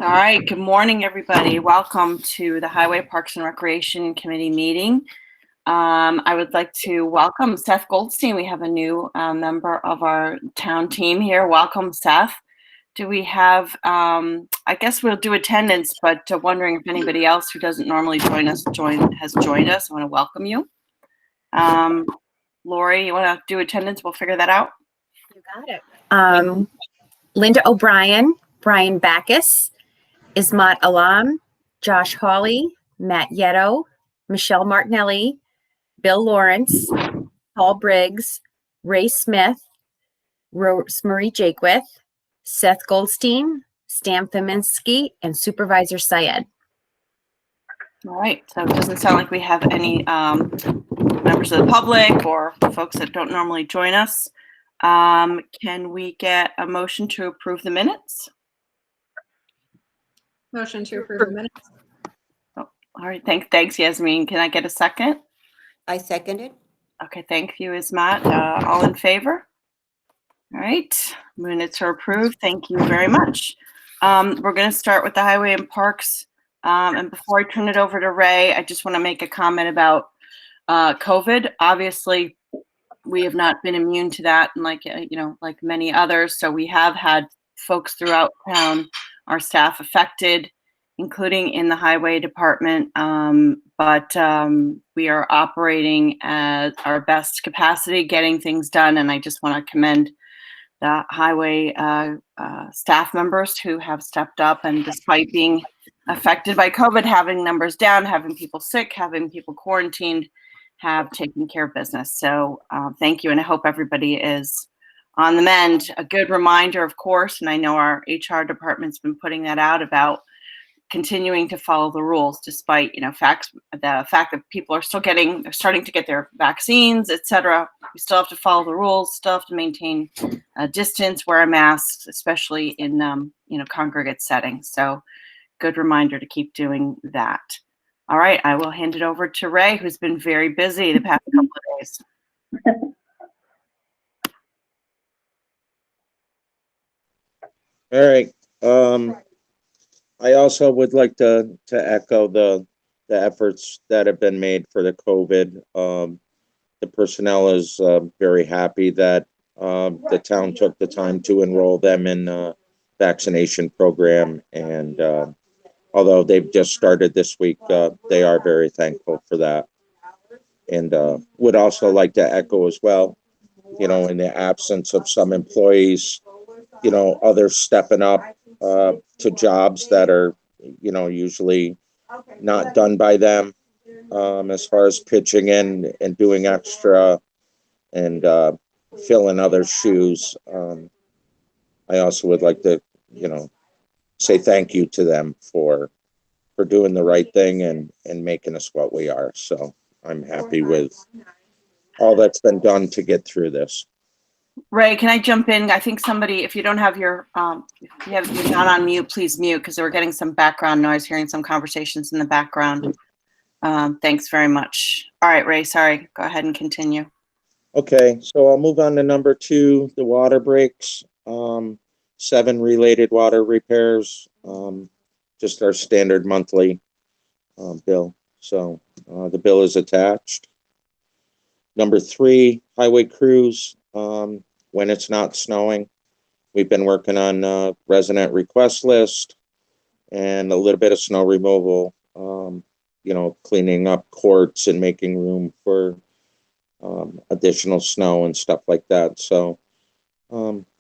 All right, good morning, everybody. Welcome to the Highway Parks and Recreation Committee meeting. I would like to welcome Seth Goldstein. We have a new member of our town team here. Welcome, Seth. Do we have, I guess we'll do attendance, but wondering if anybody else who doesn't normally join us has joined us. I want to welcome you. Lori, you want to do attendance? We'll figure that out. You got it. Linda O'Brien, Brian Backus, Ismat Alam, Josh Hawley, Matt Yetto, Michelle Martinelli, Bill Lawrence, Paul Briggs, Ray Smith, Rosemary Jakewith, Seth Goldstein, Stan Faminsky, and Supervisor Syed. All right, so it doesn't sound like we have any members of the public or folks that don't normally join us. Can we get a motion to approve the minutes? Motion to approve the minutes. Oh, all right, thanks, Yasmin. Can I get a second? I second it. Okay, thank you, Ismat. All in favor? All right, minutes are approved. Thank you very much. We're going to start with the Highway and Parks. And before I turn it over to Ray, I just want to make a comment about COVID. Obviously, we have not been immune to that, and like many others. So we have had folks throughout town, our staff affected, including in the highway department. But we are operating at our best capacity, getting things done. And I just want to commend the highway staff members who have stepped up, and despite being affected by COVID, having numbers down, having people sick, having people quarantined, have taken care of business. So thank you, and I hope everybody is on the mend. A good reminder, of course, and I know our HR department's been putting that out about continuing to follow the rules, despite the fact that people are still starting to get their vaccines, etc. We still have to follow the rules, still have to maintain a distance, wear a mask, especially in congregate settings. So good reminder to keep doing that. All right, I will hand it over to Ray, who's been very busy the past couple of days. All right. I also would like to echo the efforts that have been made for the COVID. The personnel is very happy that the town took the time to enroll them in a vaccination program, and although they've just started this week, they are very thankful for that. And would also like to echo as well, in the absence of some employees, others stepping up to jobs that are, usually not done by them, as far as pitching in and doing extra and filling other shoes. I also would like to, say thank you to them for doing the right thing and making us what we are. So I'm happy with all that's been done to get through this. Ray, can I jump in? I think somebody, if you don't have your, if you're not on mute, please mute, because we're getting some background noise, hearing some conversations in the background. Thanks very much. All right, Ray, sorry. Go ahead and continue. Okay, so I'll move on to number 2, the water breaks. 7 related water repairs, just our standard monthly bill. So the bill is attached. Number 3, highway crews. When it's not snowing, we've been working on resident request list and a little bit of snow removal, cleaning up courts and making room for additional snow and stuff like that. So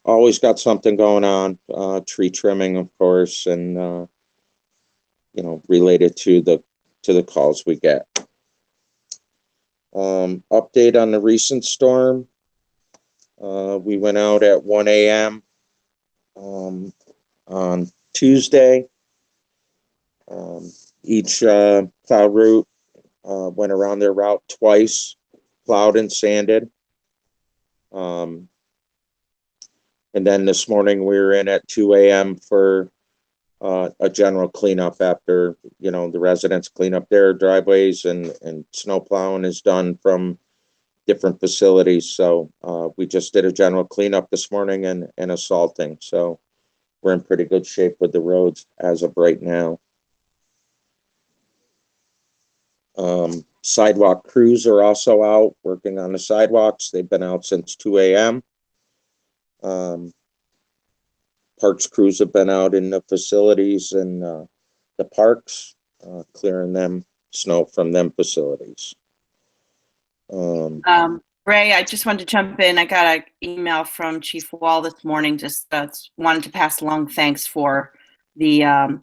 always got something going on, tree trimming, of course, and related to the calls we get. Update on the recent storm. We went out at 1 a.m. On Tuesday. Each plow route went around their route twice, plowed and sanded. And then this morning we were in at 2 a.m. for a general cleanup after, the residents clean up their driveways and snow plowing is done from different facilities. So we just did a general cleanup this morning and assaulting. So we're in pretty good shape with the roads as of right now. Sidewalk crews are also out working on the sidewalks. They've been out since 2 a.m. Parks crews have been out in the facilities and the parks, clearing them snow from them facilities. Ray, I just wanted to jump in. I got an email from Chief Wall this morning. Just wanted to pass along thanks for the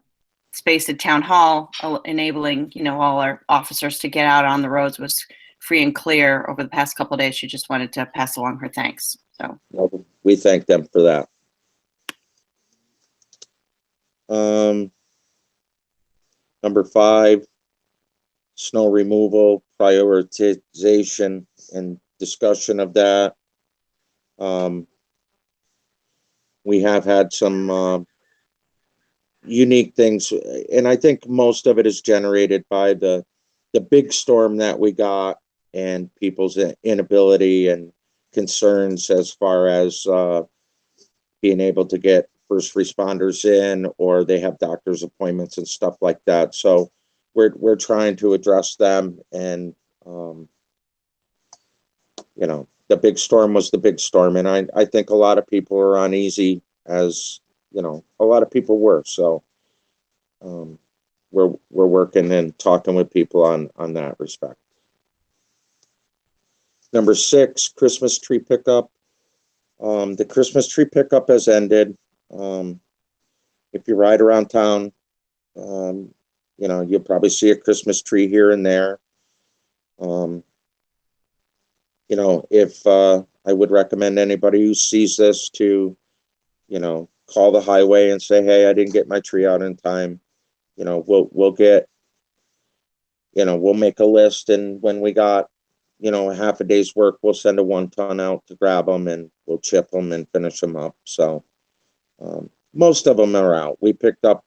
space at Town Hall, enabling all our officers to get out on the roads was free and clear over the past couple of days. She just wanted to pass along her thanks. So well, we thank them for that. Number 5, snow removal, prioritization, and discussion of that. We have had some unique things, and I think most of it is generated by the big storm that we got and people's inability and concerns as far as being able to get first responders in, or they have doctor's appointments and stuff like that. So we're trying to address them, and the big storm was the big storm, and I think a lot of people are uneasy, as a lot of people were. So we're working and talking with people on that respect. Number 6, Christmas tree pickup. The Christmas tree pickup has ended. If you ride around town, you'll probably see a Christmas tree here and there. If I would recommend anybody who sees this to, call the highway and say, hey, I didn't get my tree out in time. We'll get, we'll make a list, and when we got, a half a day's work, we'll send a 1-ton out to grab them, and we'll chip them and finish them up. So most of them are out. We picked up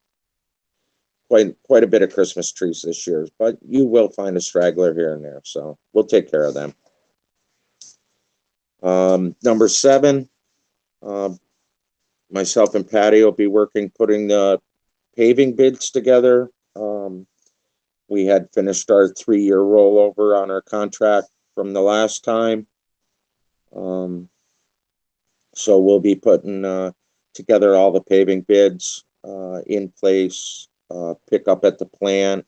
quite a bit of Christmas trees this year, but you will find a straggler here and there. So we'll take care of them. Number 7, myself and Patty will be putting the paving bids together. We had finished our 3-year rollover on our contract from the last time. So we'll be putting together all the paving bids in place, pick up at the plant.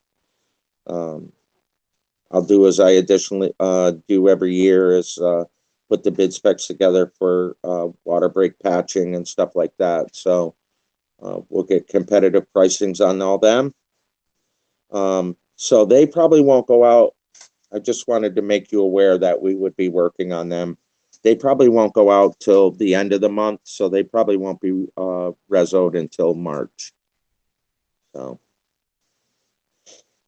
I'll do as I additionally do every year, is put the bid specs together for water break patching and stuff like that. So we'll get competitive pricings on all them. So they probably won't go out. I just wanted to make you aware that we would be working on them. They probably won't go out till the end of the month, so they probably won't be resoed until March. So,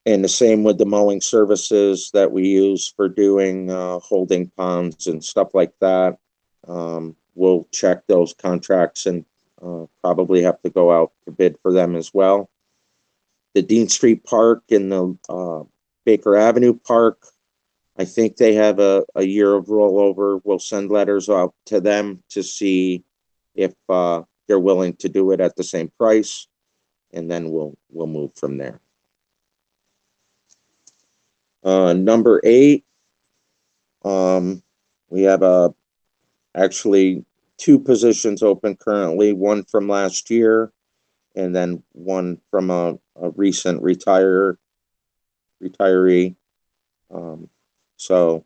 and the same with the mowing services that we use for doing holding ponds and stuff like that. We'll check those contracts and probably have to go out to bid for them as well. The Dean Street Park and the Baker Avenue Park, I think they have a year of rollover. We'll send letters out to them to see if they're willing to do it at the same price, and then we'll move from there. Number 8, we have actually 2 positions open currently, one from last year and then one from a recent retiree. So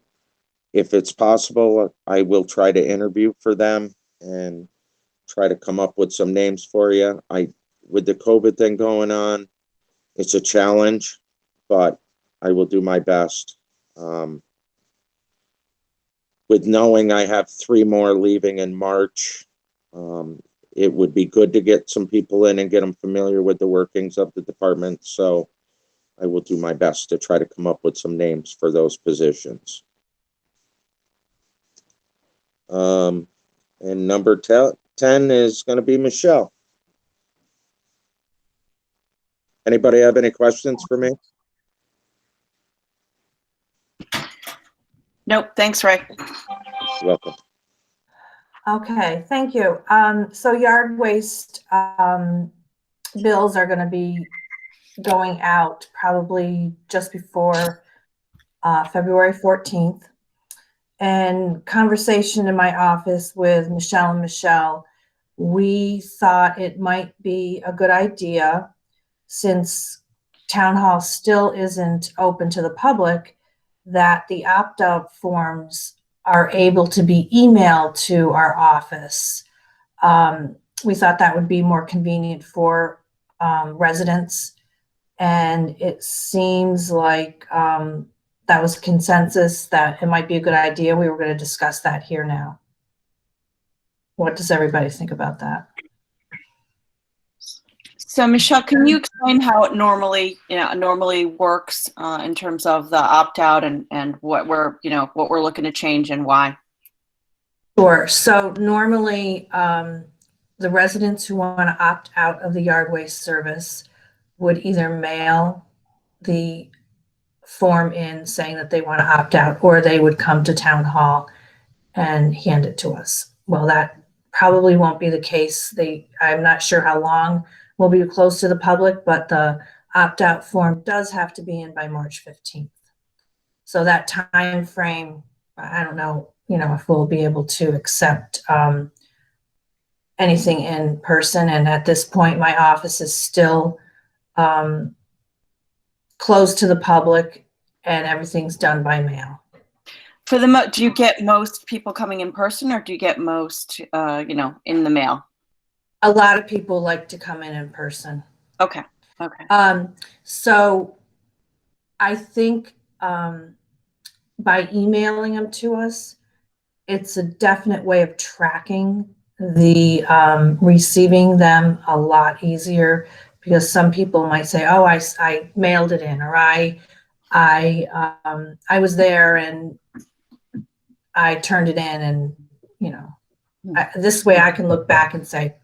if it's possible, I will try to interview for them and try to come up with some names for you. With the COVID thing going on, it's a challenge, but I will do my best. With knowing I have 3 more leaving in March, it would be good to get some people in and get them familiar with the workings of the department. So I will do my best to try to come up with some names for those positions. And number 10 is going to be Michelle. Anybody have any questions for me? Nope. Thanks, Ray. You're welcome. Okay, thank you. So yard waste bills are going to be going out probably just before February 14th. And conversation in my office with Michelle and Michelle, we thought it might be a good idea, since town hall still isn't open to the public, that the opt-out forms are able to be emailed to our office. We thought that would be more convenient for residents, and it seems like that was consensus that it might be a good idea. We were going to discuss that here now. What does everybody think about that? So Michelle, can you explain how it normally works in terms of the opt-out and what we're looking to change and why? Sure. So normally, the residents who want to opt out of the yard waste service would either mail the form in saying that they want to opt out, or they would come to town hall and hand it to us. Well, that probably won't be the case. I'm not sure how long we'll be closed to the public, but the opt-out form does have to be in by March 15th. So that time frame, I don't know, if we'll be able to accept anything in person. And at this point, my office is still closed to the public, and everything's done by mail. Do you get most people coming in person, or do you get most, in the mail? A lot of people like to come in person. Okay. Okay. So I think by emailing them to us, it's a definite way of tracking the receiving them a lot easier, because some people might say, oh, I mailed it in, or I was there and I turned it in, and this way I can look back and say,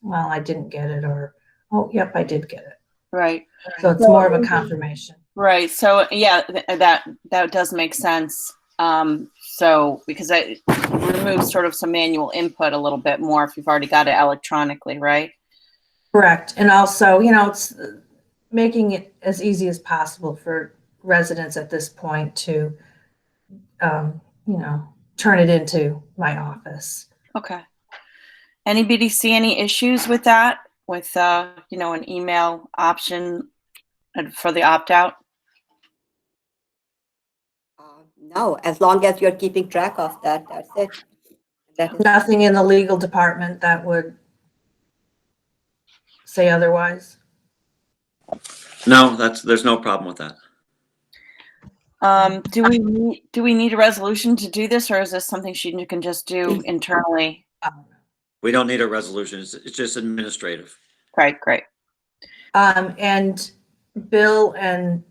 well, I didn't get it, or, oh, yep, I did get it. Right. So it's more of a confirmation. Right. So yeah, that does make sense. So because it removes sort of some manual input a little bit more if you've already got it electronically, right? Correct. And also, it's making it as easy as possible for residents at this point to, turn it into my office. Okay. Anybody see any issues with that, with, an email option for the opt-out? No, as long as you're keeping track of that, that's it. That is Nothing in the legal department that would say otherwise. No, there's no problem with that. Do we need a resolution to do this, or is this something she can just do internally? We don't need a resolution. It's just administrative. Right, great. And Bill and,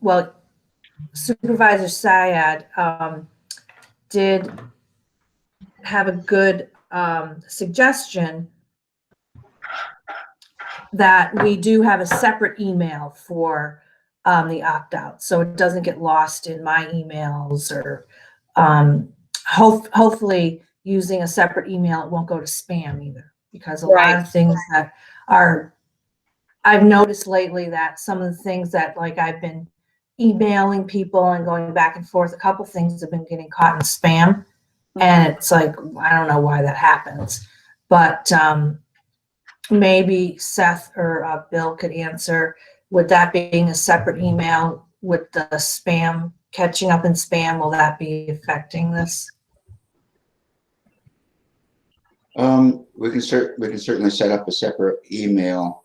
Supervisor Syed did have a good suggestion that we do have a separate email for the opt-out, so it doesn't get lost in my emails, or hopefully using a separate email, it won't go to spam either, because a lot of things that I've noticed lately, that some of the things that, like, I've been emailing people and going back and forth, a couple things have been getting caught in spam, and it's like, I don't know why that happens, but maybe Seth or Bill could answer, with that being a separate email, with the spam catching up in spam, will that be affecting this? We can certainly set up a separate email.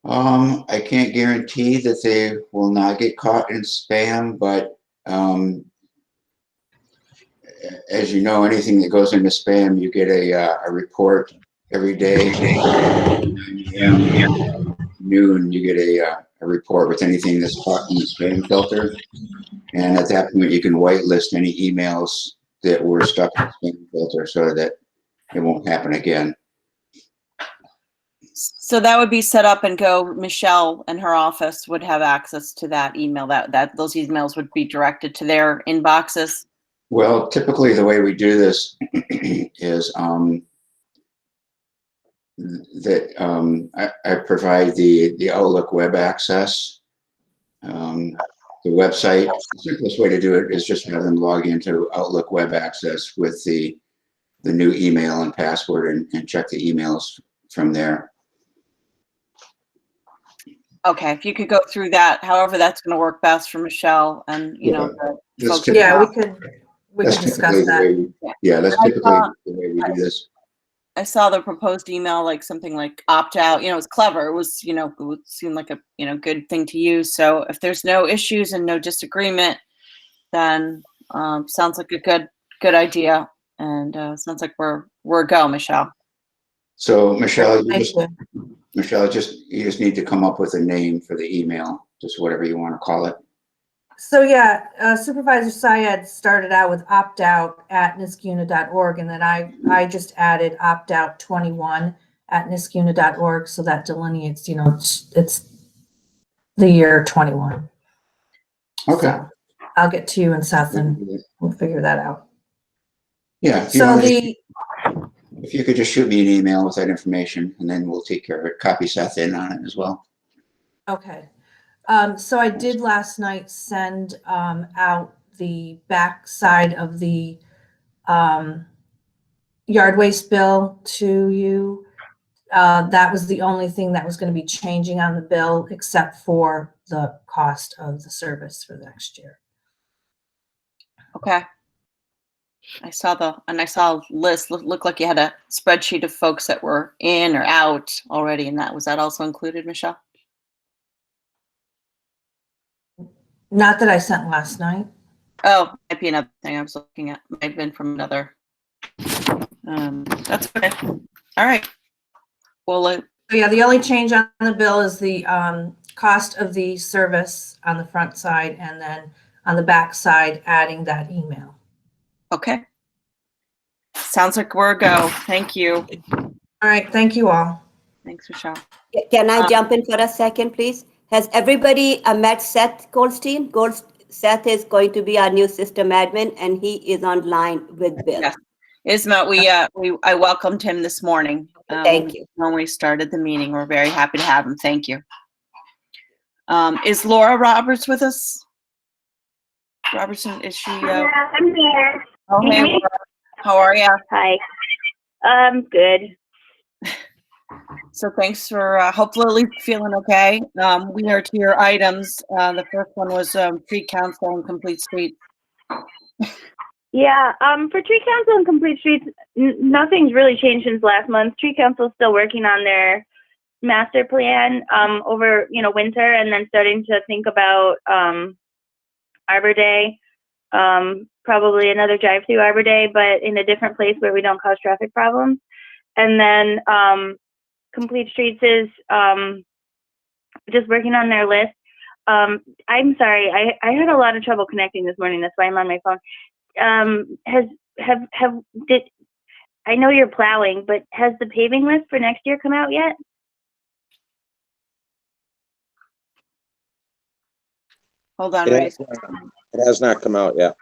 I can't guarantee that they will not get caught in spam, but as you know, anything that goes into spam, you get a report every day. Noon, you get a report with anything that's caught in the spam filter, and at that point, you can whitelist any emails that were stuck in the spam filter, so that it won't happen again. So that would be set up and go. Michelle and her office would have access to that email. That those emails would be directed to their inboxes. Well, typically the way we do this is I provide the Outlook web access. The website, the simplest way to do it is just have them log into Outlook web access with the new email and password and check the emails from there. Okay, if you could go through that, however that's going to work best for Michelle and, you know, the That's folks. typical. Yeah, we That's can typically discuss the way that. we, yeah, that's I typically saw- the way we do this. I saw the proposed email, like something like opt out, you know, it was clever. It was, you know, it would seem like a, you know, good thing to use. So if there's no issues and no disagreement, then sounds like a good idea. And sounds like we're a go, Michelle. So Michelle, Thank you. you just need to come up with a name for the email, just whatever you want to call it. So yeah, Supervisor Syed started out with optout@niskuna.org, and then I just added optout21@niskuna.org, so that delineates, you know, it's the year 21. Okay. So I'll get to you and Seth, and we'll figure that out. Yeah. So If you could just shoot me an email with that information, and then we'll take care of it. Copy Seth in on it as well. okay. So I did last night send out the back side of the yard waste bill to you. That was the only thing that was going to be changing on the bill, except for the cost of the service for the next year. Okay. I saw a list. Looked like you had a spreadsheet of folks that were in or out already, and was that also included, Michelle? Not that I sent last night. Oh, might be another thing I was looking at. Might have been from another. That's okay. All right. Well, So yeah, the only change on the bill is the cost of the service on the front side, and then on the back side, adding that email. okay. Sounds like we're a go. Thank you. All right, thank you all. Thanks, Michelle. Can I jump in for a second, please? Has everybody met Seth Goldstein? Seth is going to be our new system admin, and he is online with Bill. Yes. Isma, I welcomed him this morning. Thank you. When we started the meeting, we're very happy to have him. Thank you. Is Laura Roberts with us? Robertson, is she? Yeah, I'm here. Oh, Can you hey, hear me? Laura. How are you? Hi. Good. So thanks for hopefully feeling okay. We are to your items. The first one was tree council and complete streets. Yeah, for Tree Council and Complete Streets, nothing's really changed since last month. Tree Council's still working on their master plan over, winter, and then starting to think about Arbor Day, probably another drive-through Arbor Day, but in a different place where we don't cause traffic problems. And then Complete Streets is just working on their list. I'm sorry, I had a lot of trouble connecting this morning. That's why I'm on my phone. I know you're plowing, but has the paving list for next year come out yet? Hold on, It Ray. has, it has not come out yet.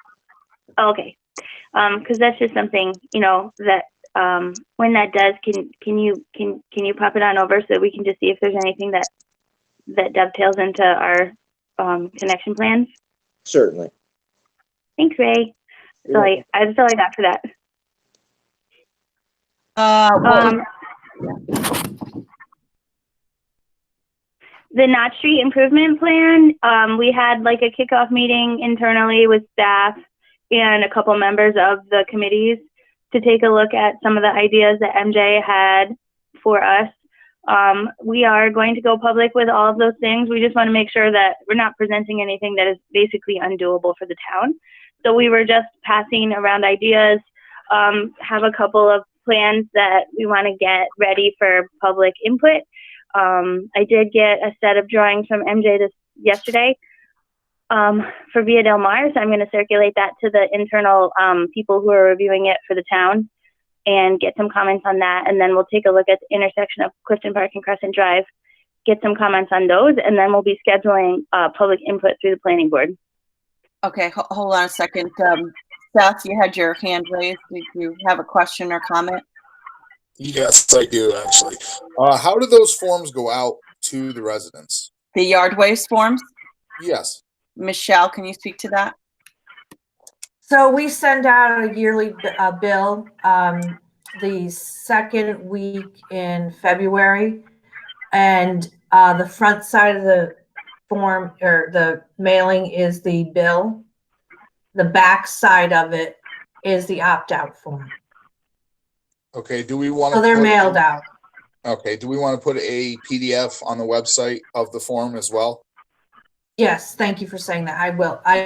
Okay, because that's just something that when that does, can you pop it on over so we can just see if there's anything that dovetails into our connection plans? Certainly. Thanks, Ray. So that's all I got for that. The Knott Street improvement plan, we had like a kickoff meeting internally with staff and a couple members of the committees to take a look at some of the ideas that MJ had for us. We are going to go public with all of those things. We just want to make sure that we're not presenting anything that is basically undoable for the town. So we were just passing around ideas, have a couple of plans that we want to get ready for public input. I did get a set of drawings from MJ yesterday for Via Del Mar, so I'm going to circulate that to the internal people who are reviewing it for the town and get some comments on that. And then we'll take a look at the intersection of Clifton Park and Crescent Drive, get some comments on those, and then we'll be scheduling public input through the planning board. Okay, hold on a second. Seth, you had your hand raised. Did you have a question or comment? Yes, I do actually. How do those forms go out to the residents? The yard waste forms? Yes. Michelle, can you speak to that? So we send out a yearly bill the second week in February, and the front side of the form or the mailing is the bill. The back side of it is the opt-out form. Okay. Do we want So to? they're mailed out. Okay. Do we want to put a PDF on the website of the form as well? Yes, thank you for saying that. I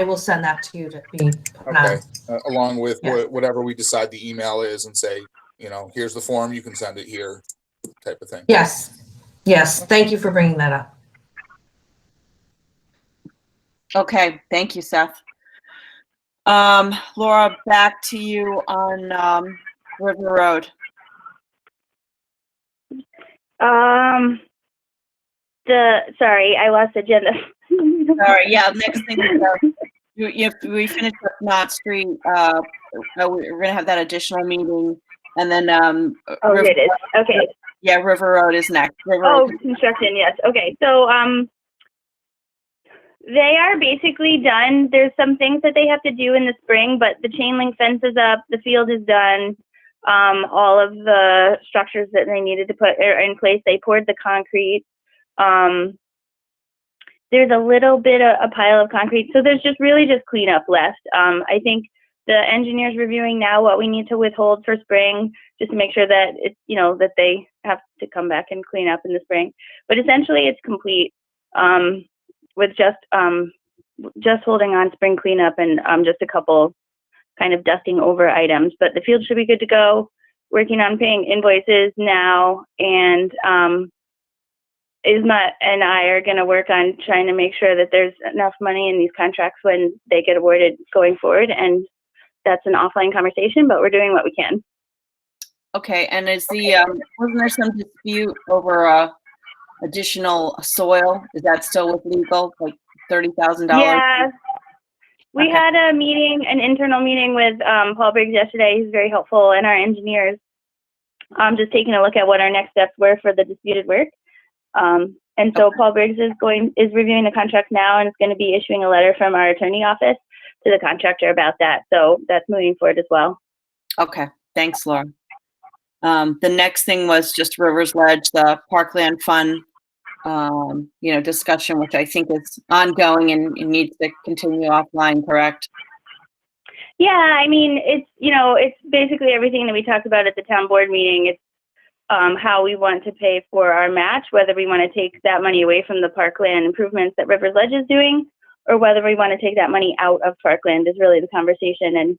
will send that to you to be put on. Okay. Along with Yeah. whatever we decide the email is, and say, here's the form. You can send it here, type of thing. Yes, yes. Thank you for bringing that up. Okay, thank you, Seth. Laura, back to you on River Road. Sorry, I lost the agenda. Sorry, yeah, next thing we finished with Knott Street. We're gonna have that additional meeting, and then Oh, here it is. Okay. Yeah, River Road is next. Oh, construction, yes. Okay, so they are basically done. There's some things that they have to do in the spring, but the chain link fence is up, the field is done. All of the structures that they needed to put are in place. They poured the concrete. There's a little bit of a pile of concrete, so there's just cleanup left. I think the engineer's reviewing now what we need to withhold for spring, just to make sure that it's, that they have to come back and clean up in the spring. But essentially, it's complete, with just holding on spring cleanup and just a couple kind of dusting over items. But the field should be good to go. Working on paying invoices now, and Isma and I are going to work on trying to make sure that there's enough money in these contracts when they get awarded going forward. And that's an offline conversation, but we're doing what we can. Okay, and is wasn't there some dispute over additional soil? Is that still with legal, like $30,000? Yeah, we Okay. had an internal meeting with Paul Briggs yesterday. He's very helpful, and our engineers just taking a look at what our next steps were for the disputed work. And so Paul Briggs is reviewing the contract now, and is going to be issuing a letter from our attorney office to the contractor about that. So that's moving forward as well. Okay, thanks, Laura. The next thing was just Rivers Ledge, the Parkland Fund, discussion, which I think is ongoing and needs to continue offline, correct? Yeah, I mean, it's basically everything that we talked about at the town board meeting. It's how we want to pay for our match, whether we want to take that money away from the parkland improvements that Rivers Ledge is doing, or whether we want to take that money out of parkland is really the conversation. And,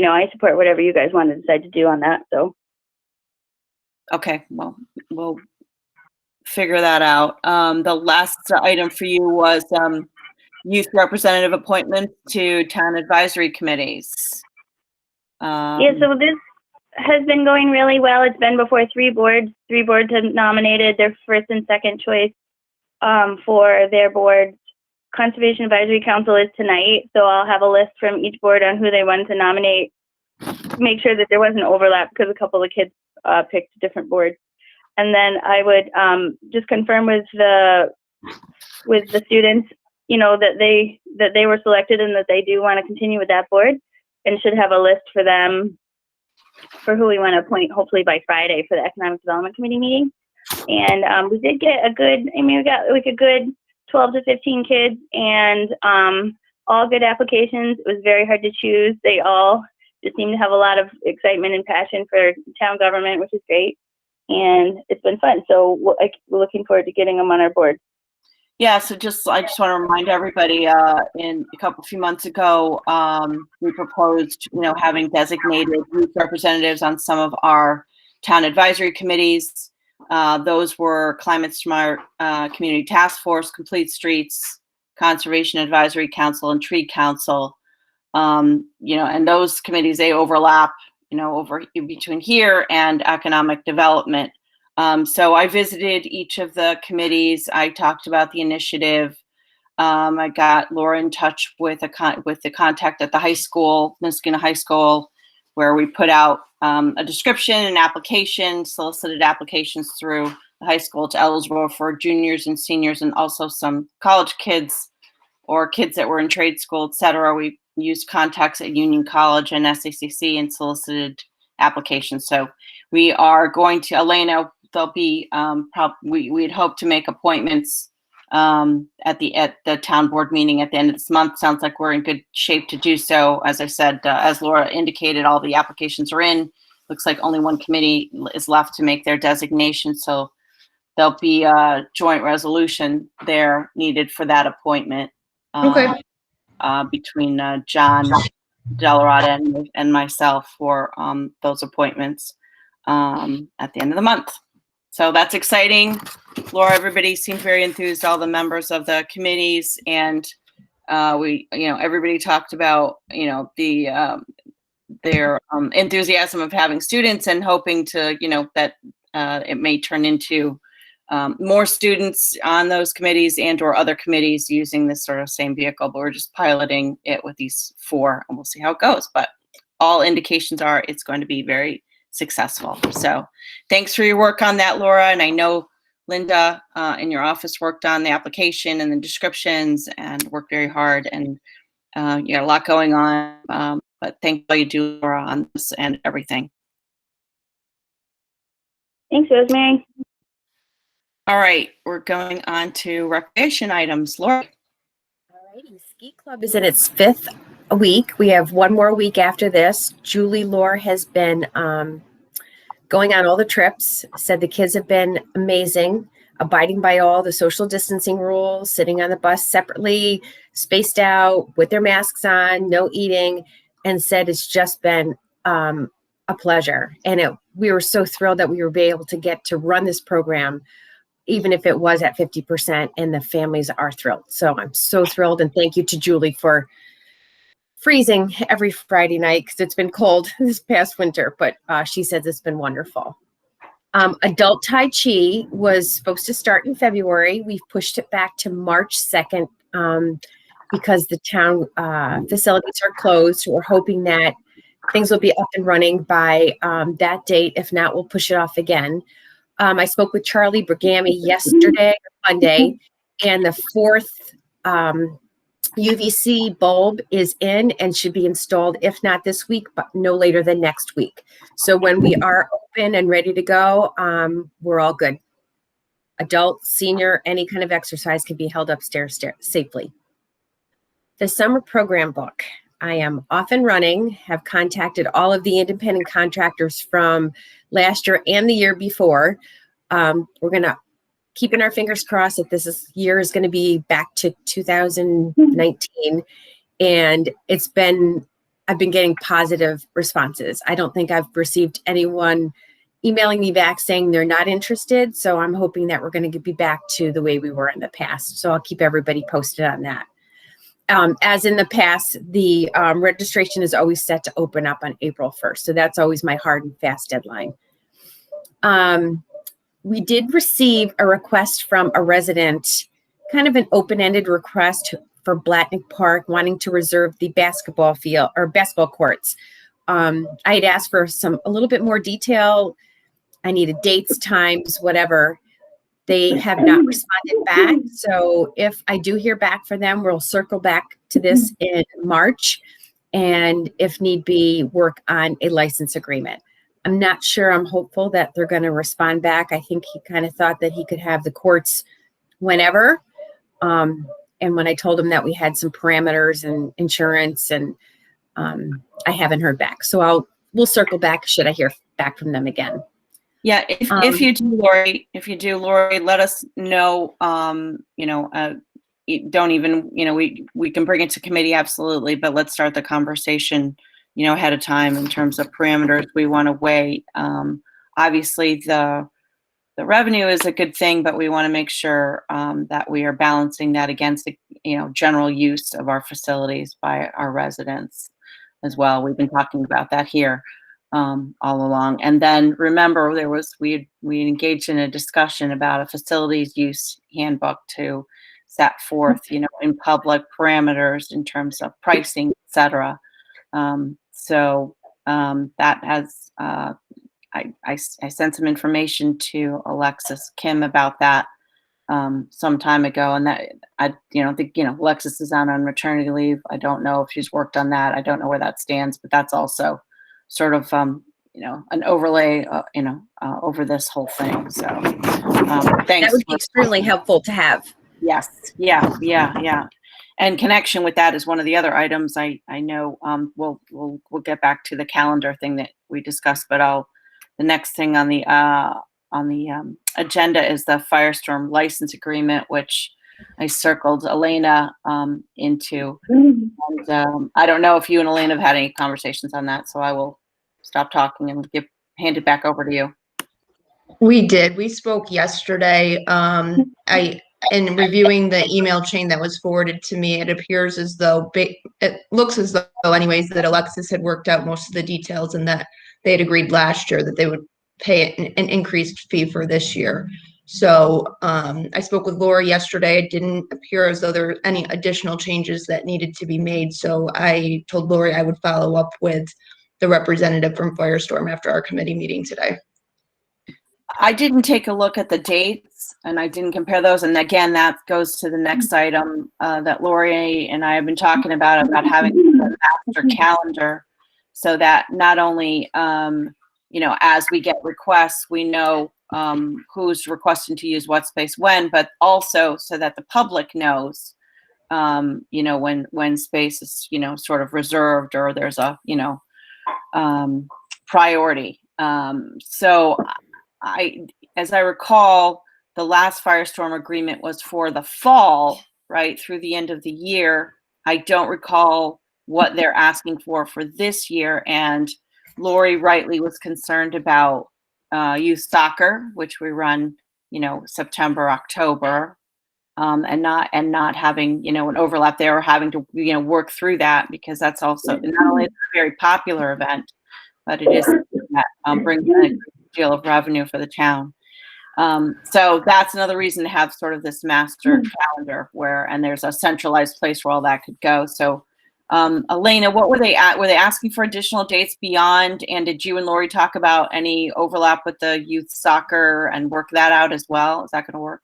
I support whatever you guys want to decide to do on that. So. Okay, well, we'll figure that out. The last item for you was youth representative appointment to town advisory committees. Yeah, so this has been going really well. It's been before three boards. Three boards have nominated their first and second choice for their boards. Conservation Advisory Council is tonight, so I'll have a list from each board on who they want to nominate. Make sure that there wasn't overlap because a couple of kids picked different boards. And then I would just confirm with the students, that they were selected and that they do want to continue with that board, and should have a list for them for who we want to appoint, hopefully by Friday for the Economic Development Committee meeting. And we did get we got like a good 12 to 15 kids, and all good applications. It was very hard to choose. They all just seem to have a lot of excitement and passion for town government, which is great. And it's been fun. So we're looking forward to getting them on our board. Yeah, so I just want to remind everybody, a few months ago, we proposed, having designated youth representatives on some of our town advisory committees. Those were Climate Smart Community Task Force, Complete Streets, Conservation Advisory Council, and Tree Council. And those committees, they overlap, over between here and economic development. So I visited each of the committees. I talked about the initiative. I got Laura in touch with with the contact at the high school, Niskuna High School, where we put out a description and application, solicited applications through the high school to eligible for juniors and seniors, and also some college kids or kids that were in trade school, et cetera. We used contacts at Union College and SACC and solicited applications. So we are going to, Elena, there'll be, we'd hope to make appointments at the town board meeting at the end of this month. Sounds like we're in good shape to do so. As I said, as Laura indicated, all the applications are in. Looks like only one committee is left to make their designation. So there'll be a joint resolution there needed for that appointment. Between John Delarada and myself for those appointments at the end of the month. So that's exciting. Laura, everybody seemed very enthused, all the members of the committees, and everybody talked about, their enthusiasm of having students and hoping to, that it may turn into more students on those committees and or other committees using this sort of same vehicle, but we're just piloting it with these 4 and we'll see how it goes. But all indications are it's going to be very successful. So thanks for your work on that, Laura. And I know Linda in your office worked on the application and the descriptions and worked very hard, and you got a lot going on. But thank you, do, Laura, on this and everything. Thanks, Rosemary. All right, we're going on to recreation items. Laura. Alrighty, Ski Club is in its 5th week. We have 1 more week after this. Julie Lore has been going on all the trips, said the kids have been amazing, abiding by all the social distancing rules, sitting on the bus separately, spaced out, with their masks on, no eating, and said it's just been a pleasure. And we were so thrilled that we were able to get to run this program, even if it was at 50%, and the families are thrilled. So I'm so thrilled, and thank you to Julie for freezing every Friday night because it's been cold this past winter, but she says it's been wonderful. Adult Tai Chi was supposed to start in February. We've pushed it back to March 2nd because the town facilities are closed. We're hoping that things will be up and running by that date. If not, we'll push it off again. I spoke with Charlie Bergami yesterday, Monday, and the 4th UVC bulb is in and should be installed, if not this week, but no later than next week. So when we are open and ready to go, we're all good. Adult, senior, any kind of exercise can be held upstairs safely. The summer program book. I am off and running, have contacted all of the independent contractors from last year and the year before. We're going to keeping our fingers crossed that year is going to be back to 2019. And I've been getting positive responses. I don't think I've received anyone emailing me back saying they're not interested. So I'm hoping that we're going to be back to the way we were in the past. So I'll keep everybody posted on that. As in the past, the registration is always set to open up on April 1st. So that's always my hard and fast deadline. We did receive a request from a resident, kind of an open-ended request for Blatnick Park, wanting to reserve the basketball field or basketball courts. I had asked for a little bit more detail. I needed dates, times, whatever. They have not responded back. So if I do hear back from them, we'll circle back to this in March. And if need be, work on a license agreement. I'm not sure. I'm hopeful that they're going to respond back. I think he kind of thought that he could have the courts whenever. And when I told him that we had some parameters and insurance, and I haven't heard back. So we'll circle back should I hear back from them again. Yeah, if you do, Lori, let us know. Don't even, we can bring it to committee, absolutely, but let's start the conversation, ahead of time in terms of parameters we want to weigh. Obviously, the revenue is a good thing, but we want to make sure that we are balancing that against the, general use of our facilities by our residents as well. We've been talking about that here all along. And then remember, we engaged in a discussion about a facilities use handbook to set forth, in public parameters in terms of pricing, et cetera. That has, I sent some information to Alexis Kim about that some time ago, and that I think Alexis is out on maternity leave. I don't know if she's worked on that. I don't know where that stands, but that's also sort of an overlay over this whole thing. So thanks. That would be extremely helpful to have. Yes. Yeah. And connection with that is one of the other items. I know we'll get back to the calendar thing that we discussed, but the next thing on the agenda is the Firestorm license agreement, which I circled Elena into. And I don't know if you and Elena have had any conversations on that, so I will stop talking and hand it back over to you. We did. We spoke yesterday. In reviewing the email chain that was forwarded to me, it appears as though it looks as though anyways that Alexis had worked out most of the details and that they had agreed last year that they would pay an increased fee for this year. So I spoke with Laura yesterday. It didn't appear as though there were any additional changes that needed to be made. So I told Lori I would follow up with the representative from Firestorm after our committee meeting today. I didn't take a look at the dates and I didn't compare those. And again, that goes to the next item that Lori and I have been talking about having a master calendar so that not only, as we get requests, we know who's requesting to use what space when, but also so that the public knows, when space is, sort of reserved or there's a, priority. As I recall, the last Firestorm agreement was for the fall, right, through the end of the year. I don't recall what they're asking for this year. And Lori rightly was concerned about youth soccer, which we run, September, October, and not having, an overlap there or having to, work through that because that's also not only a very popular event, but it is that brings in a great deal of revenue for the town. So that's another reason to have sort of this master calendar and there's a centralized place where all that could go. So Elena, what were they at? Were they asking for additional dates beyond? And did you and Lori talk about any overlap with the youth soccer and work that out as well? Is that going to work?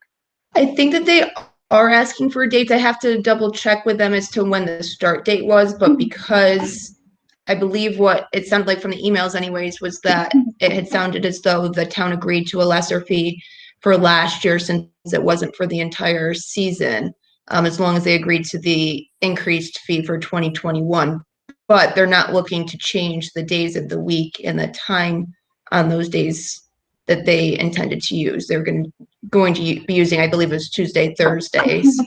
I think that they are asking for dates. I have to double check with them as to when the start date was, but because I believe what it sounded like from the emails anyways was that it had sounded as though the town agreed to a lesser fee for last year since it wasn't for the entire season, as long as they agreed to the increased fee for 2021. But they're not looking to change the days of the week and the time on those days that they intended to use. They're going to be using, I believe it was Tuesday, Thursdays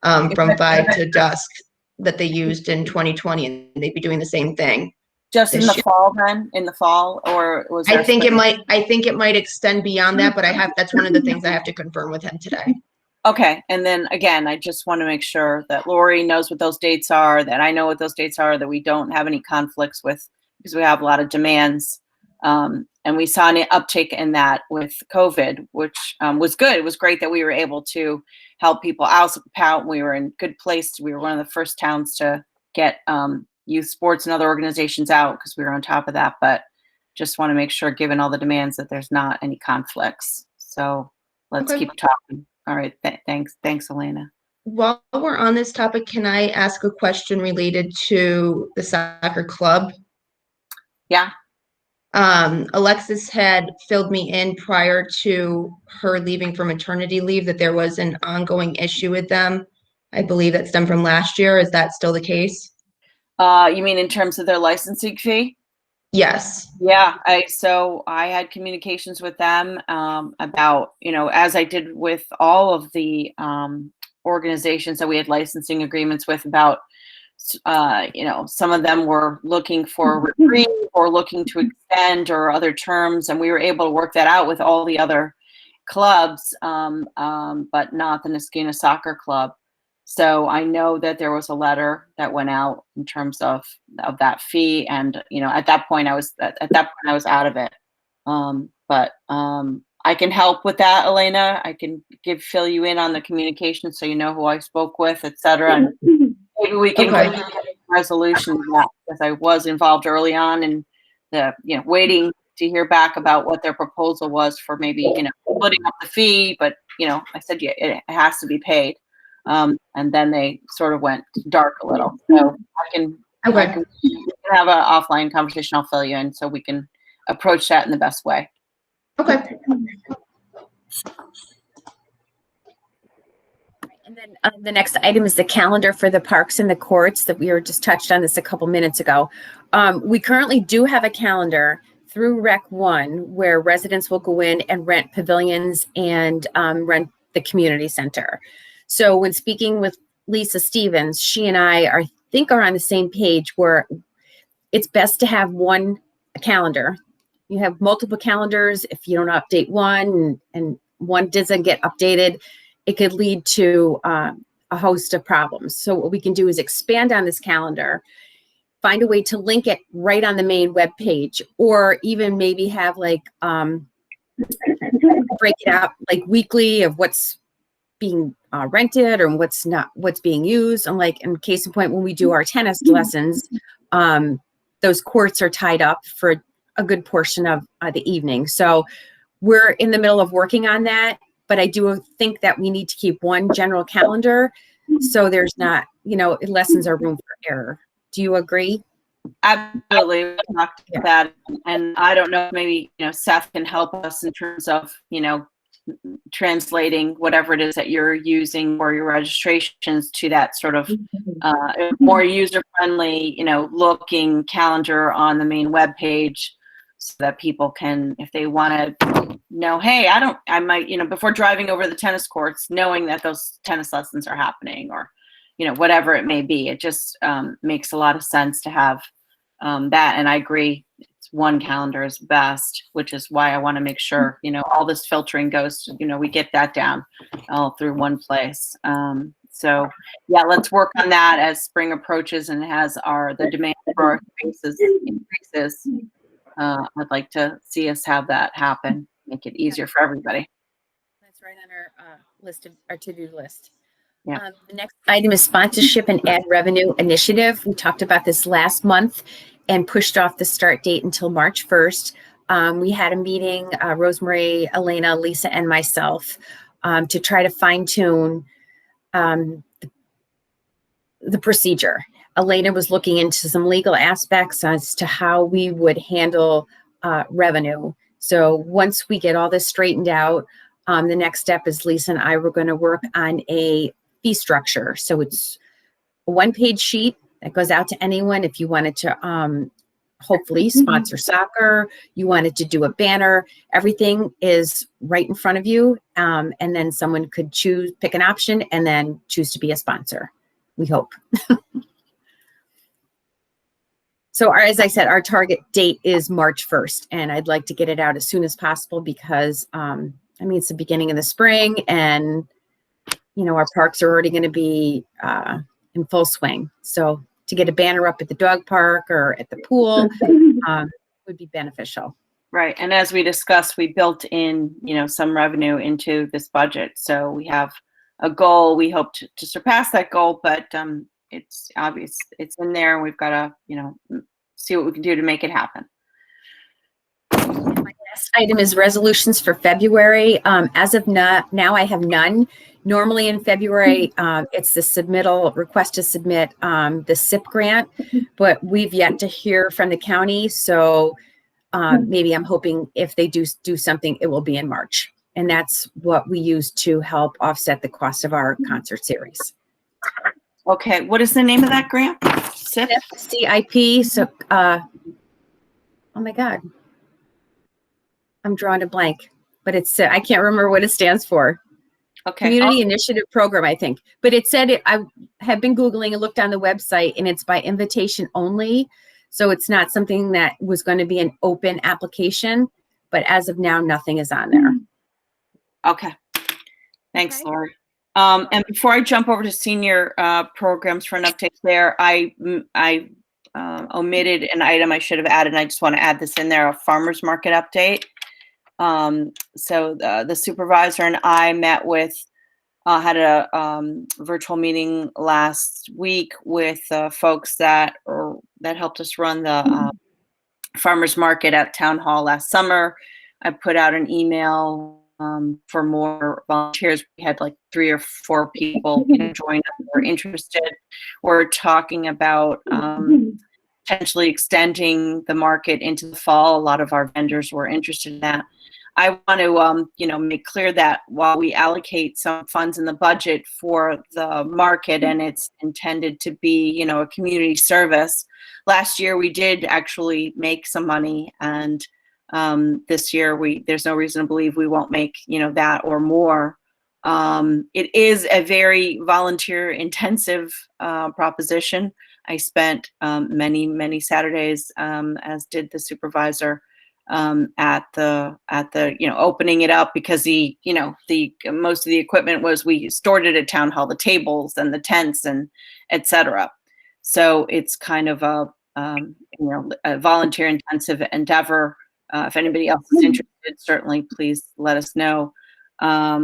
from 5 to dusk that they used in 2020, and they'd be doing the same thing. Just in the fall then? In the fall? Or was there I think it might extend beyond that, but that's one of the things I have to confirm with him today. Okay. And then again, I just want to make sure that Lori knows what those dates are, that I know what those dates are, that we don't have any conflicts with, because we have a lot of demands. And we saw an uptick in that with COVID, which was good. It was great that we were able to help people out. We were in good place. We were one of the first towns to get youth sports and other organizations out because we were on top of that. But just want to make sure, given all the demands, that there's not any conflicts. So let's keep talking. All right. Thanks, Elena. While we're on this topic, can I ask a question related to the soccer club? Yeah. Alexis had filled me in prior to her leaving for maternity leave that there was an ongoing issue with them. I believe that stemmed from last year. Is that still the case? You mean in terms of their licensing fee? Yes. Yeah. I had communications with them about, as I did with all of the organizations that we had licensing agreements with, about some of them were looking for a reprieve or looking to extend or other terms, and we were able to work that out with all the other clubs, but not the Niskayuna Soccer Club. So I know that there was a letter that went out in terms of that fee, and at that point I was out of it. But I can help with that, Elena. I can fill you in on the communication so you know who I spoke with, et cetera. And maybe we can Okay. get a resolution of that, because I was involved early on in the, waiting to hear back about what their proposal was for maybe, splitting up the fee, but, I said, yeah, it has to be paid. And then they sort of went dark a little. So I can Okay. we can have an offline conversation. I'll fill you in so we can approach that in the best way. Okay. And then the next item is the calendar for the parks and the courts that we were just touched on this a couple minutes ago. We currently do have a calendar through Rec 1 where residents will go in and rent pavilions and rent the community center. So when speaking with Lisa Stevens, she and I think are on the same page where it's best to have one calendar. You have multiple calendars. If you don't update one and one doesn't get updated, it could lead to a host of problems. So what we can do is expand on this calendar, find a way to link it right on the main web page, or even maybe have like break it out like weekly of what's being rented or what's being used. And like in case in point, when we do our tennis lessons, those courts are tied up for a good portion of the evening. So we're in the middle of working on that, but I do think that we need to keep one general calendar so there's not, it lessens our room for error. Do you agree? Absolutely. We talked about that. And I don't know if maybe, Seth can help us in terms of, translating whatever it is that you're using for your registrations to that sort of more user-friendly, looking calendar on the main web page, so that people can, if they want to know, hey, I might, before driving over the tennis courts, knowing that those tennis lessons are happening, or, whatever it may be. It just makes a lot of sense to have that. And I agree, one calendar is best, which is why I want to make sure, all this filtering goes to, we get that down all through one place. So yeah, let's work on that as spring approaches and as the demand for our spaces increases. I'd like to see us have that happen, make it easier for everybody. That's right on our list of our to-do list. Yeah. The next item is sponsorship and ad revenue initiative. We talked about this last month and pushed off the start date until March 1st. We had a meeting, Rosemary, Elena, Lisa, and myself, to try to fine tune the procedure. Elena was looking into some legal aspects as to how we would handle revenue. So once we get all this straightened out, the next step is Lisa and I were going to work on a fee structure. So it's a one-page sheet that goes out to anyone. If you wanted to hopefully sponsor soccer, you wanted to do a banner, everything is right in front of you. And then someone could pick an option and then choose to be a sponsor, we hope. So as I said, our target date is March 1st, and I'd like to get it out as soon as possible because, it's the beginning of the spring and, our parks are already going to be in full swing. So to get a banner up at the dog park or at the pool would be beneficial. Right. And as we discussed, we built in, some revenue into this budget. So we have a goal. We hope to surpass that goal, but it's obvious it's in there, and we've got to, see what we can do to make it happen. My last item is resolutions for February. As of now, I have none. Normally in February, it's the request to submit the SIP grant, but we've yet to hear from the county. So maybe I'm hoping if they do something, it will be in March. And that's what we use to help offset the cost of our concert series. Okay, what is the name of that grant? SIP? CIP. So, oh my God, I'm drawing a blank, but I can't remember what it stands for. Okay. Community Initiative Program, I think. But it said I have been Googling and looked on the website, and it's by invitation only. So it's not something that was going to be an open application. But as of now, nothing is on there. Okay. Thanks, Lori. And before I jump over to senior programs for an update there, I omitted an item I should have added, and I just want to add this in there, a farmer's market update. So the supervisor and I met with, had a virtual meeting last week with folks that helped us run the farmers market at Town Hall last summer. I put out an email for more volunteers. We had like 3 or 4 people join us who were interested. We're talking about potentially extending the market into the fall. A lot of our vendors were interested in that. I want to, make clear that while we allocate some funds in the budget for the market and it's intended to be, a community service, last year we did actually make some money, and this year there's no reason to believe we won't make, that or more. It is a very volunteer intensive proposition. I spent many Saturdays, as did the supervisor, at the opening it up, because the most of the equipment we stored it at Town Hall, the tables and the tents and etc. So it's kind of a volunteer intensive endeavor. If anybody else is interested, certainly please let us know.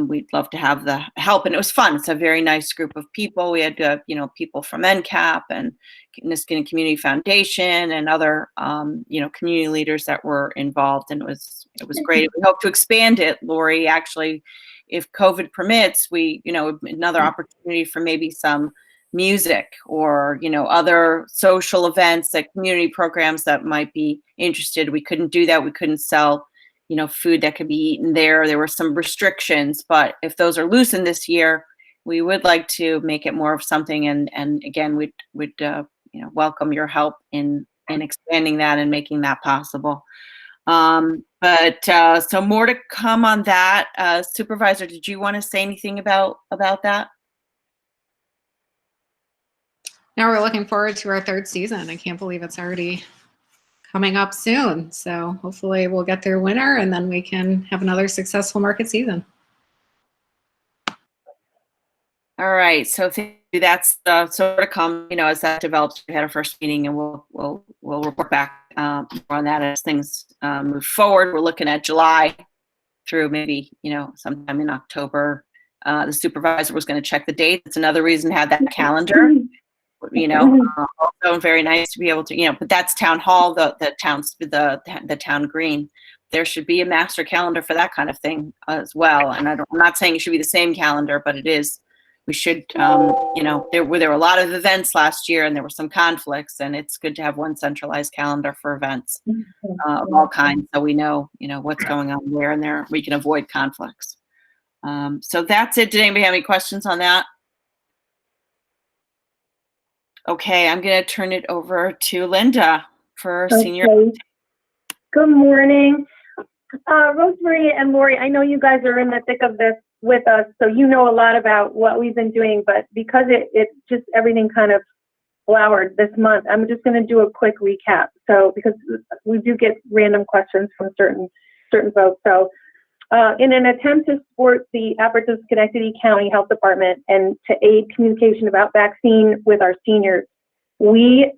We'd love to have the help, and it was fun. It's a very nice group of people. We had people from NCAP and Niskanen Community Foundation and other community leaders that were involved, and it was great. We hope to expand it, Lori. Actually, if COVID permits, another opportunity for maybe some music or other social events, like community programs that might be interested. We couldn't do that. We couldn't sell food that could be eaten there. There were some restrictions, but if those are loosened this year, we would like to make it more of something. And again, we'd welcome your help in expanding that and making that possible. So more to come on that. Supervisor, did you want to say anything about that? Now we're looking forward to our 3rd season. I can't believe it's already coming up soon. So hopefully we'll get through winter and then we can have another successful market season. All right. So that's sort of come, as that develops. We had our first meeting, and we'll report back more on that as things move forward. We're looking at July through maybe, sometime in October. The supervisor was going to check the date. It's another reason to have that calendar. Also very nice to be able to, but that's Town Hall, the town green. There should be a master calendar for that kind of thing as well. And I'm not saying it should be the same calendar, but it is. We should, there were a lot of events last year, and there were some conflicts, and it's good to have one centralized calendar for events of all kinds, so we know, what's going on where, and there we can avoid conflicts. So that's it. Did anybody have any questions on that? Okay, I'm going to turn it over to Linda for senior. Good morning. Rosemary and Lori, I know you guys are in the thick of this with us, so you know a lot about what we've been doing, but because it just everything kind of flowered this month, I'm just going to do a quick recap. So because we do get random questions from certain folks. So in an attempt to support the efforts of Schenectady County Health Department and to aid communication about vaccine with our seniors, we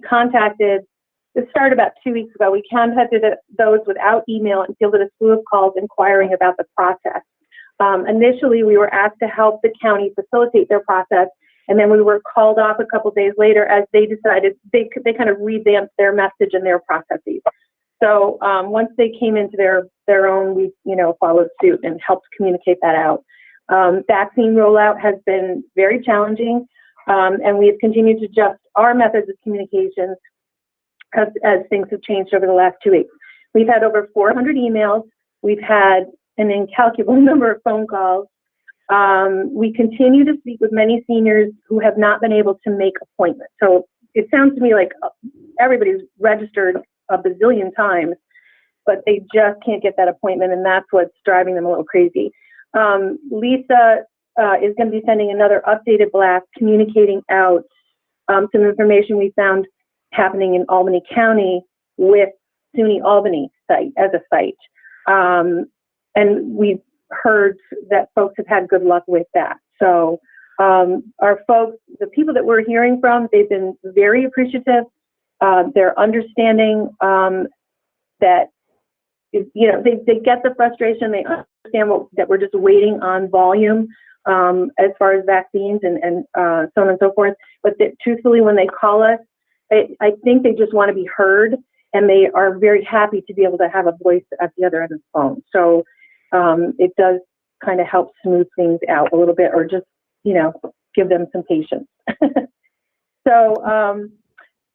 contacted, this started about 2 weeks ago, we contacted those without email and fielded a slew of calls inquiring about the process. Initially, we were asked to help the county facilitate their process, and then we were called off a couple days later as they decided they kind of revamped their message and their processes. So once they came into their own, we followed suit and helped communicate that out. Vaccine rollout has been very challenging, and we have continued to adjust our methods of communications as things have changed over the last 2 weeks. We've had over 400 emails. We've had an incalculable number of phone calls. We continue to speak with many seniors who have not been able to make appointments. So it sounds to me like everybody's registered a bazillion times, but they just can't get that appointment, and that's what's driving them a little crazy. Lisa is going to be sending another updated blast communicating out some information we found happening in Albany County with SUNY Albany site as a site. And we've heard that folks have had good luck with that. So our folks, the people that we're hearing from, they've been very appreciative. They're understanding that they get the frustration. They understand that we're just waiting on volume as far as vaccines and so on and so forth. But truthfully, when they call us, I think they just want to be heard, and they are very happy to be able to have a voice at the other end of the phone. So it does kind of help smooth things out a little bit, or just, give them some patience. So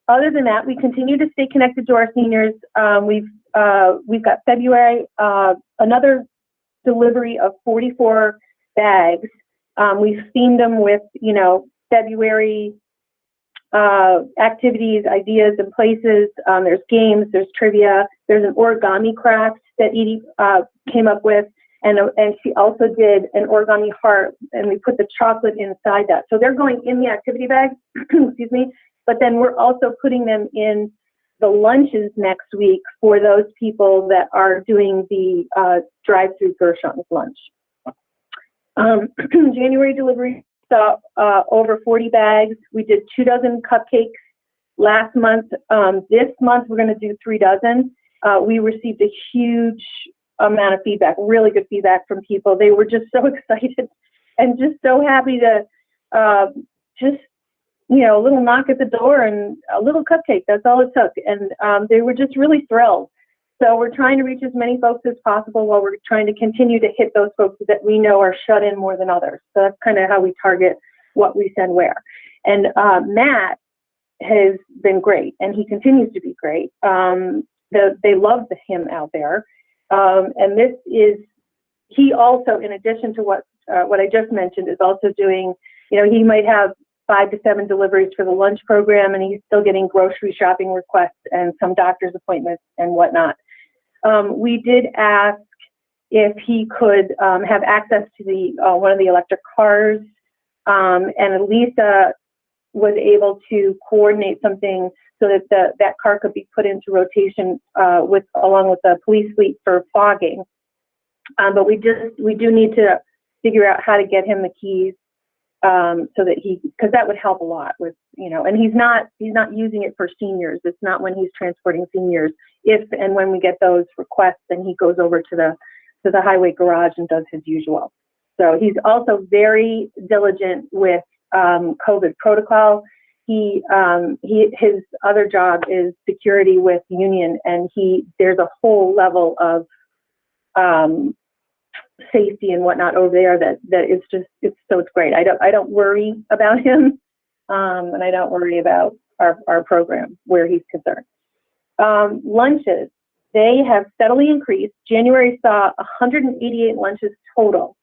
other than that, we continue to stay connected to our seniors. We've got February, another delivery of 44 bags. We've themed them with, February activities, ideas, and places. There's games, there's trivia, there's an origami craft that Edie came up with, and she also did an origami heart, and we put the chocolate inside that. So they're going in the activity bag, excuse me, but then we're also putting them in the lunches next week for those people that are doing the drive-through Gershon's lunch. January delivery saw over 40 bags. We did 2 dozen cupcakes last month. This month we're going to do 3 dozen. We received a huge amount of feedback, really good feedback from people. They were just so excited and just so happy to a little knock at the door and a little cupcake. That's all it took. And they were just really thrilled. So we're trying to reach as many folks as possible while we're trying to continue to hit those folks that we know are shut in more than others. So that's kind of how we target what we send where. And Matt has been great, and he continues to be great. They love him out there. And this is, he also, in addition to what I just mentioned, is also doing, he might have 5 to 7 deliveries for the lunch program, and he's still getting grocery shopping requests and some doctor's appointments and whatnot. We did ask if he could have access to the one of the electric cars, and Lisa was able to coordinate something so that that car could be put into rotation along with the police fleet for fogging. But we do need to figure out how to get him the keys so that because that would help a lot with, and he's not using it for seniors. It's not when he's transporting seniors. If and when we get those requests, then he goes over to the highway garage and does his usual. So he's also very diligent with COVID protocol. His other job is security with Union, and there's a whole level of safety and whatnot over there that it's great. I don't worry about him, and I don't worry about our program where he's concerned. Lunches, they have steadily increased. January saw 188 lunches total.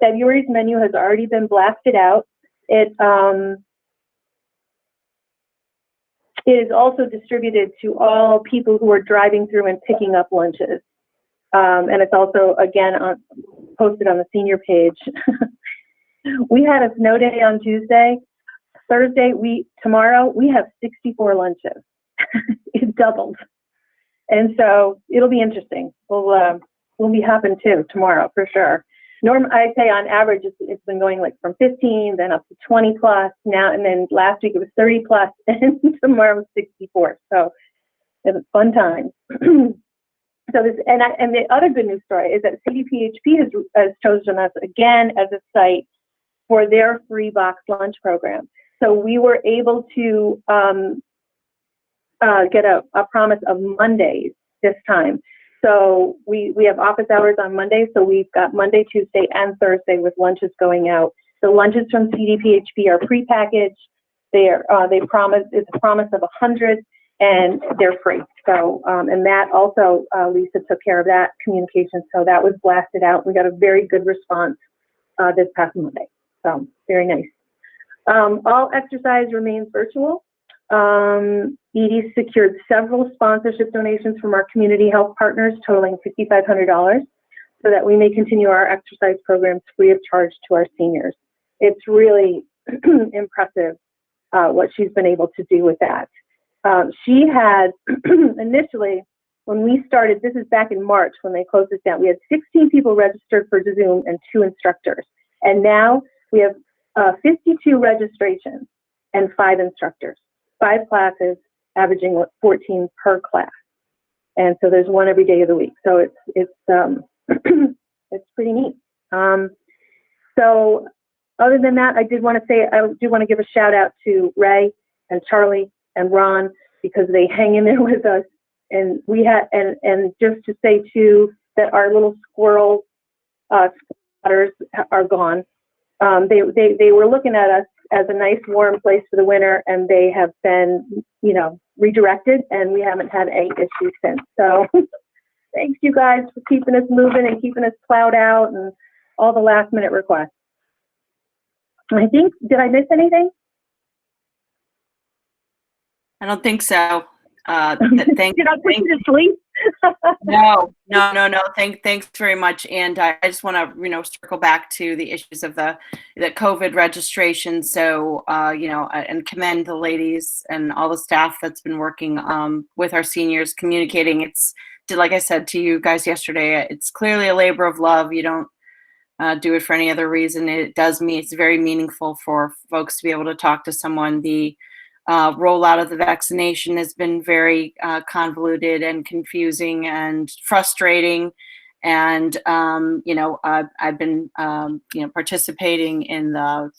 February's menu has already been blasted out. It is also distributed to all people who are driving through and picking up lunches. And it's also, again, posted on the senior page. We had a snow day on Tuesday. Thursday, tomorrow, we have 64 lunches. It doubled. And so it'll be interesting. We'll be hopping too tomorrow for sure. I'd say on average, it's been going like from 15, then up to 20 plus now, and then last week it was 30 plus, and tomorrow was 64. So it was fun time. So and the other good news story is that CDPHP has chosen us again as a site for their free box lunch program. So we were able to get a promise of Mondays this time. So we have office hours on Monday, so we've got Monday, Tuesday, and Thursday with lunches going out. The lunches from CDPHP are prepackaged. It's a promise of 100, and they're free. So and that also, Lisa took care of that communication, so that was blasted out. We got a very good response this past Monday. So very nice. All exercise remains virtual. Edie secured several sponsorship donations from our community health partners totaling $5,500 so that we may continue our exercise programs free of charge to our seniors. It's really impressive what she's been able to do with that. She had initially, when we started, this is back in March when they closed this down, we had 16 people registered for Zoom and 2 instructors. And now we have 52 registrations and 5 instructors, 5 classes, averaging 14 per class. And so there's one every day of the week. So it's it's pretty neat. So other than that, I do want to give a shout out to Ray and Charlie and Ron, because they hang in there with us. And we had, and just to say too, that our little squirrel spotters are gone. They were looking at us as a nice warm place for the winter, and they have been, redirected, and we haven't had any issues since. So thanks you guys for keeping us moving and keeping us plowed out and all the last minute requests. I think, did I miss anything? I don't think so. Did I put you to sleep? No. Thanks very much. And I just want to, circle back to the issues of the COVID registration. So, and commend the ladies and all the staff that's been working with our seniors, communicating. It's, like I said to you guys yesterday, it's clearly a labor of love. You don't do it for any other reason. It's very meaningful for folks to be able to talk to someone. The rollout of the vaccination has been very convoluted and confusing and frustrating. And, I've been, participating in the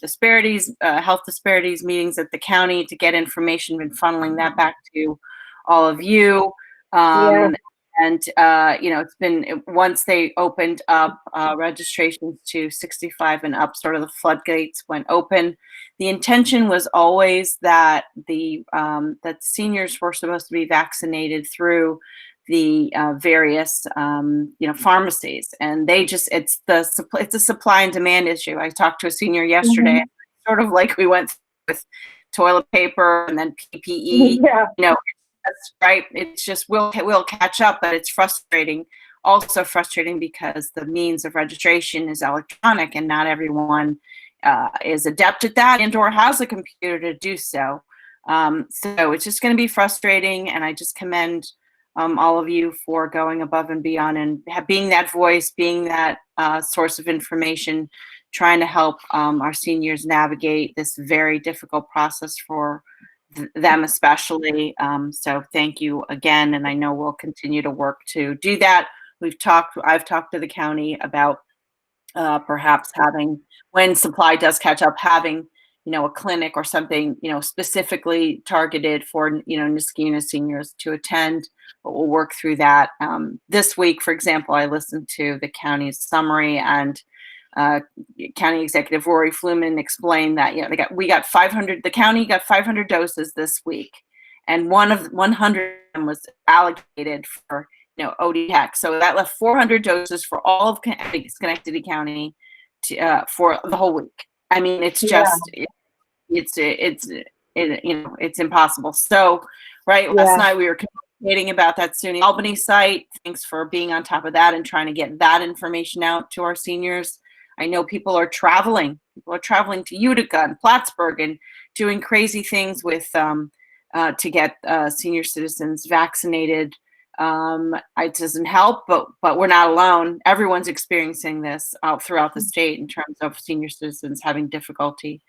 health disparities meetings at the county to get information and funneling that back to all of you. And, it's been, once they opened up registrations to 65 and up, sort of the floodgates went open. The intention was always that that seniors were supposed to be vaccinated through the various, pharmacies, and it's a supply and demand issue. I talked to a senior yesterday, sort of like we went with toilet paper and then PPE. That's right. It's just we'll catch up, but it's frustrating. Also frustrating because the means of registration is electronic, and not everyone is adept at that and/or has a computer to do so. So it's just going to be frustrating, and I just commend all of you for going above and beyond and being that voice, being that source of information, trying to help our seniors navigate this very difficult process for them especially. So thank you again, and I know we'll continue to work to do that. I've talked to the county about perhaps having, when supply does catch up, having a clinic or something specifically targeted for Niskayuna seniors to attend, but we'll work through that. This week, for example, I listened to the county's summary, and County Executive Rory Fluman explained that the county got 500 doses this week, and 100 was allocated for ODTech. So that left 400 doses for all of Schenectady County for the whole week. I mean, it's just it's impossible. So last night we were communicating about that SUNY Albany site. Thanks for being on top of that and trying to get that information out to our seniors. I know people are traveling. People are traveling to Utica and Plattsburgh and doing crazy things with to get senior citizens vaccinated. It doesn't help, but we're not alone. Everyone's experiencing this throughout the state in terms of senior citizens having difficulty,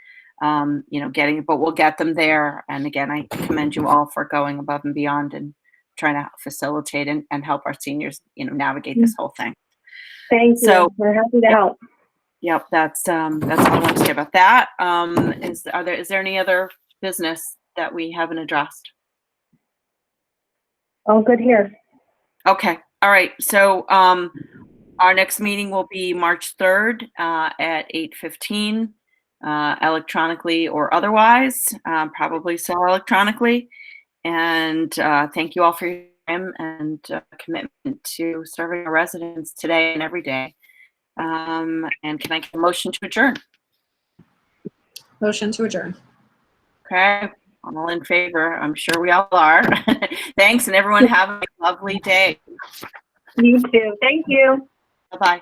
getting it. But we'll get them there. And again, I commend you all for going above and beyond and trying to facilitate and help our seniors, navigate this whole thing. Thank you. So we're happy to help. Yep, that's all I want to say about that. Is there any other business that we haven't addressed? All good here. Okay, all right. So our next meeting will be March 3rd at 8:15, electronically or otherwise, probably so electronically. And thank you all for your time and commitment to serving our residents today and every day. And can I get a motion to adjourn? Motion to adjourn. Okay, I'm all in favor. I'm sure we all are. Thanks, and everyone have a lovely day. You too. Thank you. Bye-bye.